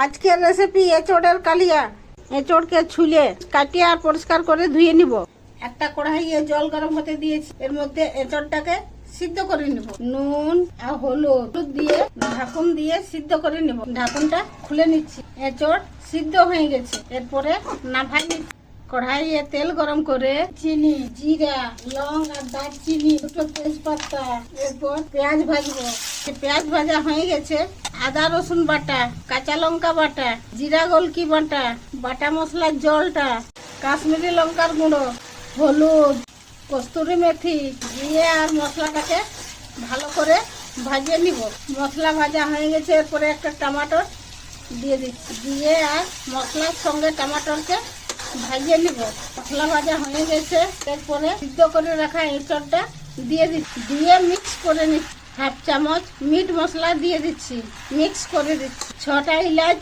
আজকের রেসিপি এঁচোড়ের কালিয়া। এঁচোড়কে ছুলে কাটিয়ে আর পরিষ্কার করে ধুয়ে নিব। একটা কড়াইয়ে জল গরম হতে দিয়েছি, এর মধ্যে এঁচোড়টাকে সিদ্ধ করে নিব। নুন আর হলুদ দিয়ে ঢাকুন দিয়ে সিদ্ধ করে নিব। ঢাকুনটা খুলে নিচ্ছি। এঁচোড় সিদ্ধ হয়ে গেছে, এরপরে নামাই নিচ্ছি। কড়াইয়ে তেল গরম করে চিনি, জিরা, লং আর দারচিনি, দুটো তেজপাতা, এরপর পেঁয়াজ ভাজবো। পেঁয়াজ ভাজা হয়ে গেছে, আদা রসুন বাটা, কাঁচা লঙ্কা বাটা, জিরা গোলকি বাটা, বাটা মশলার জলটা, কাশ্মীরি লঙ্কার গুঁড়ো, হলুদ, কস্তুরি মেথি দিয়ে আর মশলাটাকে ভালো করে ভাজিয়ে নিব। মশলা ভাজা হয়ে গেছে, এরপরে একটা টমেটো দিয়ে দিচ্ছি। দিয়ে আর মশলার সঙ্গে টমেটোকে ভাজিয়ে নিব। মশলা ভাজা হয়ে গেছে, এরপরে সিদ্ধ করে রাখা এঁচড়টা দিয়ে দিচ্ছি। দিয়ে মিক্স করে নিচ্ছি। হাফ চামচ মিট মশলা দিয়ে দিচ্ছি, মিক্স করে দিচ্ছি। 6টা এলাচ